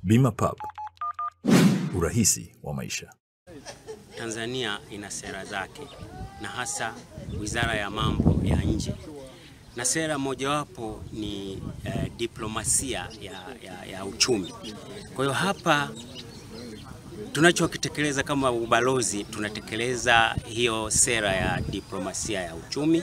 Bima Pub, urahisi wa maisha. Tanzania ina sera zake na hasa Wizara ya Mambo ya Nje, na sera mojawapo ni diplomasia ya uchumi. Kwa hiyo hapa tunachokitekeleza kama ubalozi, tunatekeleza hiyo sera ya diplomasia ya uchumi,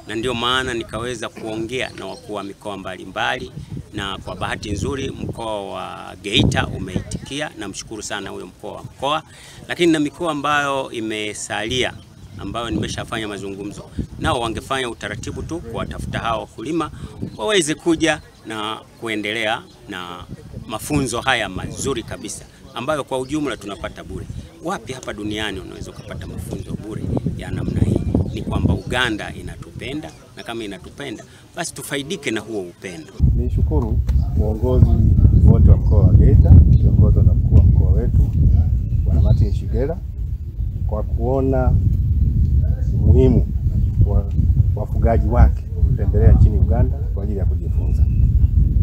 na ndio maana nikaweza kuongea na wakuu wa mikoa mbalimbali, na kwa bahati nzuri mkoa wa Geita umeitikia, na mshukuru sana huyo mkoa. Lakini na mikoa ambayo imesalia, ambayo nimeshafanya mazungumzo nao, wangefanya utaratibu tu kuwatafuta hao wakulima waweze kuja na kuendelea na mafunzo haya mazuri kabisa ambayo kwa ujumla tunapata bure. Wapi hapa duniani unaweza kupata mafunzo bure ya namna hii? Ni kwamba Uganda inatupenda, na kama inatupenda basi tufaidike na huo upendo. Nishukuru uongozi wote wa mkoa wa Geita, kiongozwa na mkuu wa mkoa wetu Bwana Martin Shigera, kwa kuona muhimu wa wafugaji wake kutembelea nchini Uganda kwa ajili ya kujifunza.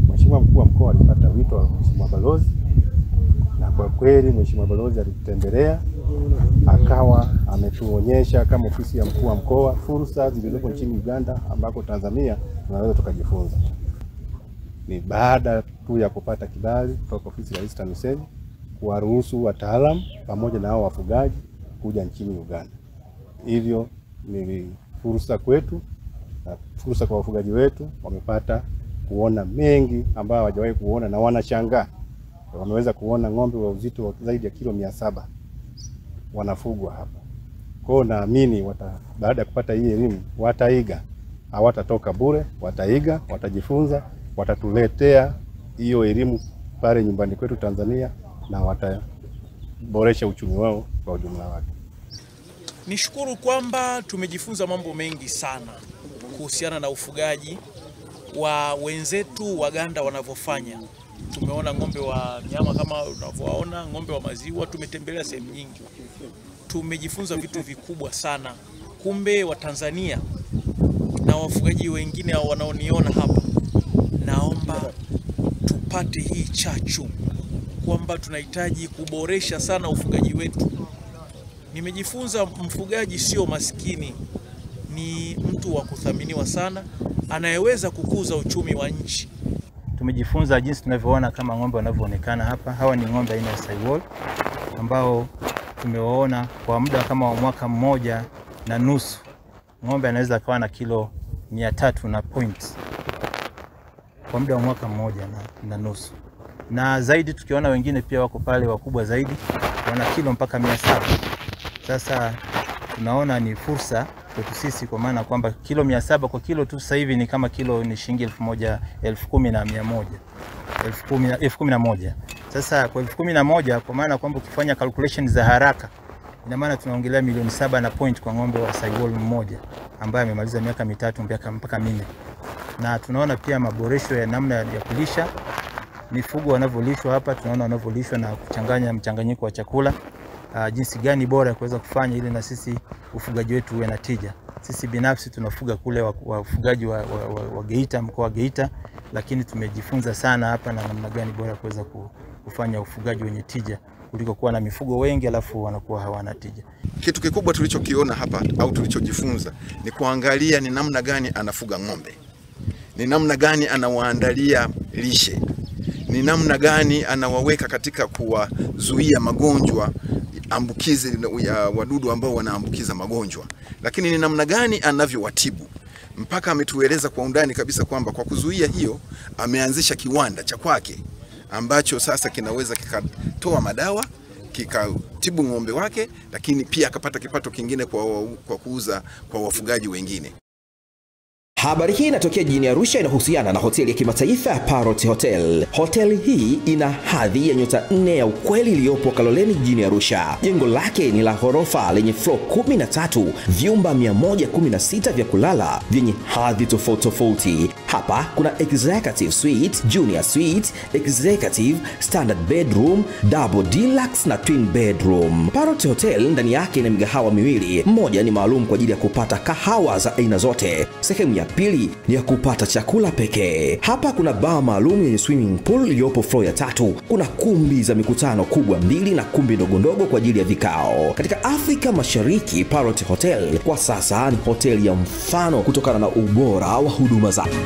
Mheshimiwa mkuu wa mkoa alipata wito wa Mheshimiwa Balozi, na kwa kweli Mheshimiwa Balozi alitembelea, akawa ametuonyesha kama ofisi ya mkuu wa mkoa fursa zilizopo nchini Uganda ambako Tanzania tunaweza tukajifunza. Ni baada tu ya kupata kibali kutoka ofisi ya Rais TAMISEMI kuwaruhusu wataalamu pamoja na hao wafugaji kuja nchini Uganda. Hivyo ni fursa kwetu na fursa kwa wafugaji wetu, wamepata kuona mengi ambayo hawajawahi kuona, na wanashangaa. Wameweza kuona ng'ombe wa uzito wa zaidi ya kilo 700 wanafugwa hapa. Kwa hiyo naamini baada ya kupata hii elimu wataiga, hawatatoka bure, wataiga, watajifunza, watatuletea hiyo elimu pale nyumbani kwetu Tanzania, na wataboresha uchumi wao kwa ujumla wake. Nishukuru kwamba tumejifunza mambo mengi sana kuhusiana na ufugaji wa wenzetu Waganda wanavyofanya. Tumeona ng'ombe wa nyama kama unavyoona, ng'ombe wa maziwa, tumetembelea sehemu nyingi. Tumejifunza vitu vikubwa sana. Kumbe wa Tanzania na wafugaji wengine wanaoniona hapa, naomba tupate hii chachu kwamba tunahitaji kuboresha sana ufugaji wetu. Nimejifunza mfugaji sio maskini, ni mtu wa kuthaminiwa sana, anayeweza kukuza uchumi wa nchi. Tumejifunza jinsi tunavyoona kama ng'ombe wanavyoonekana hapa. Hawa ni ng'ombe aina ya Sahiwal ambao tumewaona kwa muda kama wa mwaka mmoja na nusu. Ng'ombe anaweza kuwa na kilo 300 na points kwa muda wa mwaka mmoja na nusu. Na zaidi tukiona wengine pia wako pale wakubwa zaidi, wana kilo mpaka 700. Sasa tunaona ni fursa kwetu sisi, kwa maana kwamba kilo 700 kwa kilo tu sasa hivi ni kama kilo ni shilingi 10,100. Sasa kwa 11,000, kwa maana kwamba ukifanya calculation za haraka, ina maana tunaongelea milioni 7 na point kwa ng'ombe wa Sahiwal mmoja ambaye amemaliza miaka 3 mpaka 4. Na tunaona pia maboresho ya namna ya kulisha mifugo wanavyolishwa hapa. Tunaona wanavyolishwa na kuchanganya mchanganyiko wa chakula, jinsi gani bora kuweza kufanya ili na sisi ufugaji wetu uwe na tija. Sisi binafsi tunafuga kule wafugaji wa Geita, mkoa wa Geita, lakini tumejifunza sana hapa na namna gani bora kuweza kufanya ufugaji wenye tija kuliko kuwa na mifugo wengi alafu wanakuwa hawana tija. Kitu kikubwa tulichokiona hapa au tulichojifunza ni kuangalia ni namna gani anafuga ng'ombe, ni namna gani anawaandalia lishe, ni namna gani anawaweka katika kuwazuia magonjwa ambukizi ya wadudu ambao wanaambukiza magonjwa, lakini ni namna gani anavyowatibu. Mpaka ametueleza kwa undani kabisa kwamba kwa kuzuia hiyo ameanzisha kiwanda cha kwake ambacho sasa kinaweza kikatoa madawa, kikatibu ng'ombe wake, lakini pia akapata kipato kingine kwa kuuza kwa wafugaji wengine. Habari hii inatokea jijini Arusha, inahusiana na hoteli ya kimataifa ya Parrot Hotel. Hoteli hii ina hadhi ya nyota 4 ya ukweli iliyopo Kaloleni jijini Arusha. Jengo lake ni la ghorofa lenye floor 13, vyumba 116 vya kulala vyenye hadhi tofauti. Hapa kuna executive suite, junior suite, executive, standard bedroom, double deluxe na twin bedroom. Parrot Hotel ndani yake ina migahawa miwili. Mmoja ni maalum kwa ajili ya kupata kahawa za aina zote. Sehemu ya pili ni ya kupata chakula pekee. Hapa kuna bar maalum yenye swimming pool iliyopo floor ya 3. Kuna kumbi za mikutano kubwa 2 na kumbi ndogo kwa ajili ya vikao. Katika Afrika Mashariki, Parrot Hotel kwa sasa ni hoteli ya mfano kutokana na ubora wa huduma zake.